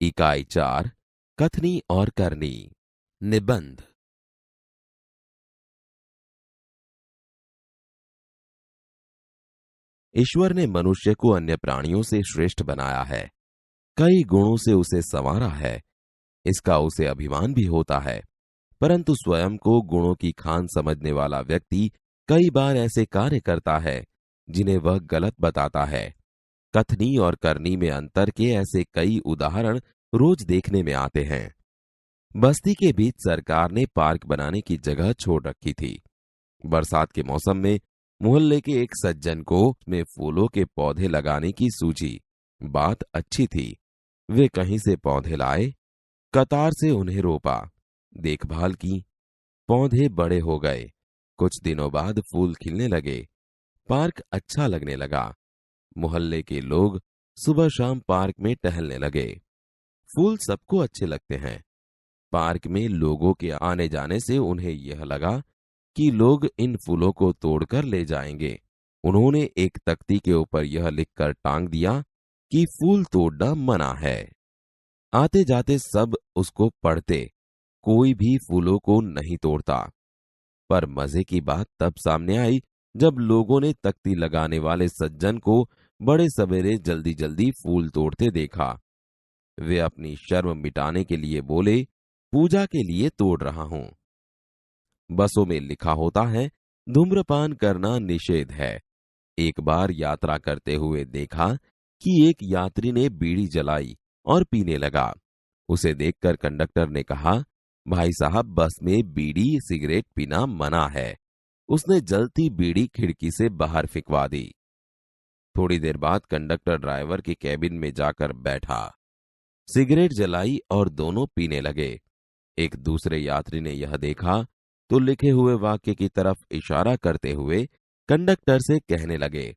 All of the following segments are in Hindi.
इकाई 4 कथनी और करनी। निबंध। ईश्वर ने मनुष्य को अन्य प्राणियों से श्रेष्ठ बनाया है। कई गुणों से उसे संवारा है। इसका उसे अभिमान भी होता है। परंतु स्वयं को गुणों की खान समझने वाला व्यक्ति कई बार ऐसे कार्य करता है जिन्हें वह गलत बताता है। कथनी और करनी में अंतर के ऐसे कई उदाहरण रोज देखने में आते हैं। बस्ती के बीच सरकार ने पार्क बनाने की जगह छोड़ रखी थी। बरसात के मौसम में मोहल्ले के एक सज्जन को में फूलों के पौधे लगाने की सूझी। बात अच्छी थी। वे कहीं से पौधे लाए, कतार से उन्हें रोपा, देखभाल की। पौधे बड़े हो गए। कुछ दिनों बाद फूल खिलने लगे। पार्क अच्छा लगने लगा। मोहल्ले के लोग सुबह शाम पार्क में टहलने लगे। फूल सबको अच्छे लगते हैं। पार्क में लोगों के आने जाने से उन्हें यह लगा कि लोग इन फूलों को तोड़कर ले जाएंगे। उन्होंने एक तख्ती के ऊपर यह लिखकर टांग दिया कि फूल तोड़ना मना है। आते जाते सब उसको पढ़ते। कोई भी फूलों को नहीं तोड़ता। पर मजे की बात तब सामने आई जब लोगों ने तख्ती लगाने वाले सज्जन को बड़े सवेरे जल्दी जल्दी फूल तोड़ते देखा। वे अपनी शर्म मिटाने के लिए बोले, पूजा के लिए तोड़ रहा हूं। बसों में लिखा होता है, धूम्रपान करना निषेध है। एक बार यात्रा करते हुए देखा कि एक यात्री ने बीड़ी जलाई और पीने लगा। उसे देखकर कंडक्टर ने कहा, भाई साहब, बस में बीड़ी सिगरेट पीना मना है। उसने जलती बीड़ी खिड़की से बाहर फिकवा दी। थोड़ी देर बाद कंडक्टर ड्राइवर के कैबिन में जाकर बैठा, सिगरेट जलाई और दोनों पीने लगे। एक दूसरे यात्री ने यह देखा तो लिखे हुए वाक्य की तरफ इशारा करते हुए कंडक्टर से कहने लगे,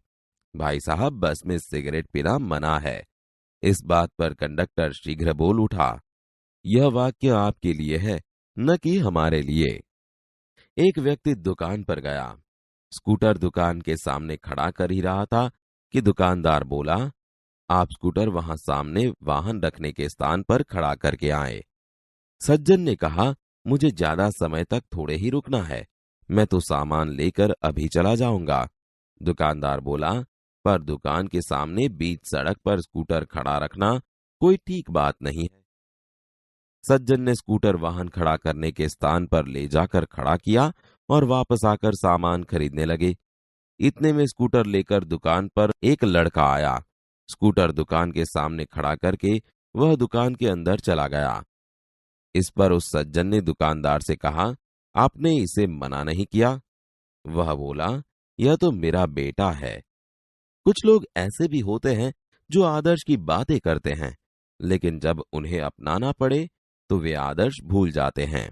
भाई साहब, बस में सिगरेट पीना मना है। इस बात पर कंडक्टर शीघ्र बोल उठा, यह वाक्य आपके लिए है, न कि हमारे लिए। एक व्यक्ति दुकान पर गया। स्कूटर दुकान के सामने खड़ा कर ही रहा था कि दुकानदार बोला, आप स्कूटर वहां सामने वाहन रखने के स्थान पर खड़ा करके आए। सज्जन ने कहा, मुझे ज्यादा समय तक थोड़े ही रुकना है, मैं तो सामान लेकर अभी चला जाऊंगा। दुकानदार बोला, पर दुकान के सामने बीच सड़क पर स्कूटर खड़ा रखना कोई ठीक बात नहीं है। सज्जन ने स्कूटर वाहन खड़ा करने के स्थान पर ले जाकर खड़ा किया और वापस आकर सामान खरीदने लगे। इतने में स्कूटर लेकर दुकान पर एक लड़का आया। स्कूटर दुकान के सामने खड़ा करके वह दुकान के अंदर चला गया। इस पर उस सज्जन ने दुकानदार से कहा, आपने इसे मना नहीं किया? वह बोला, यह तो मेरा बेटा है। कुछ लोग ऐसे भी होते हैं जो आदर्श की बातें करते हैं, लेकिन जब उन्हें अपनाना पड़े तो वे आदर्श भूल जाते हैं।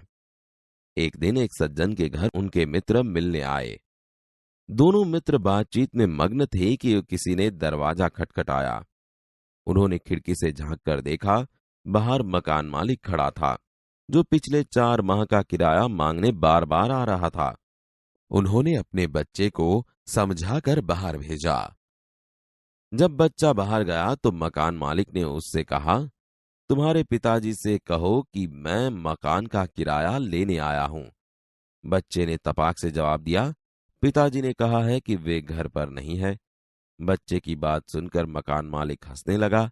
एक दिन एक सज्जन के घर उनके मित्र मिलने आए। दोनों मित्र बातचीत में मग्न थे कि किसी ने दरवाजा खटखटाया। उन्होंने खिड़की से झांक कर देखा, बाहर मकान मालिक खड़ा था, जो पिछले 4 माह का किराया मांगने बार बार आ रहा था। उन्होंने अपने बच्चे को समझाकर बाहर भेजा। जब बच्चा बाहर गया तो मकान मालिक ने उससे कहा, तुम्हारे पिताजी से कहो कि मैं मकान का किराया लेने आया हूं। बच्चे ने तपाक से जवाब दिया, पिताजी ने कहा है कि वे घर पर नहीं है। बच्चे की बात सुनकर मकान मालिक हंसने लगा।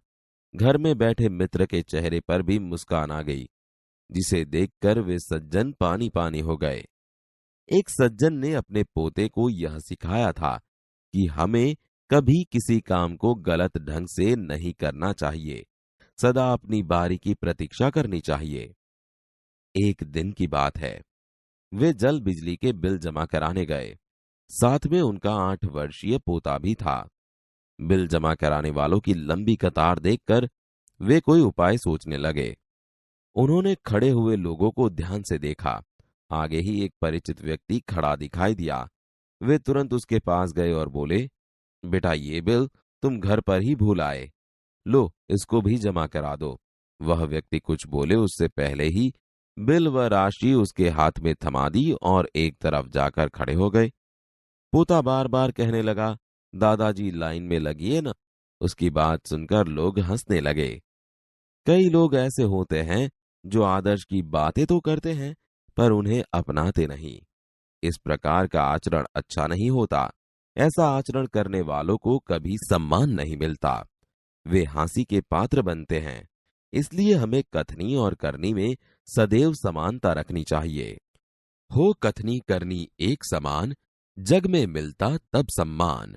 घर में बैठे मित्र के चेहरे पर भी मुस्कान आ गई, जिसे देखकर वे सज्जन पानी पानी हो गए। एक सज्जन ने अपने पोते को यह सिखाया था कि हमें कभी किसी काम को गलत ढंग से नहीं करना चाहिए, सदा अपनी बारी की प्रतीक्षा करनी चाहिए। एक दिन की बात है, वे जल बिजली के बिल जमा कराने गए। साथ में उनका 8 वर्षीय पोता भी था। बिल जमा कराने वालों की लंबी कतार देखकर वे कोई उपाय सोचने लगे। उन्होंने खड़े हुए लोगों को ध्यान से देखा। आगे ही एक परिचित व्यक्ति खड़ा दिखाई दिया। वे तुरंत उसके पास गए और बोले, बेटा, ये बिल तुम घर पर ही भूल आए, लो इसको भी जमा करा दो। वह व्यक्ति कुछ बोले उससे पहले ही बिल व राशि उसके हाथ में थमा दी और एक तरफ जाकर खड़े हो गए। पोता बार बार कहने लगा, दादाजी लाइन में लगिए ना। उसकी बात सुनकर लोग हंसने लगे। कई लोग ऐसे होते हैं जो आदर्श की बातें तो करते हैं पर उन्हें अपनाते नहीं। इस प्रकार का आचरण अच्छा नहीं होता। ऐसा आचरण करने वालों को कभी सम्मान नहीं मिलता। वे हंसी के पात्र बनते हैं। इसलिए हमें कथनी और करनी में सदैव समानता रखनी चाहिए। हो कथनी करनी एक समान, जग में मिलता तब सम्मान।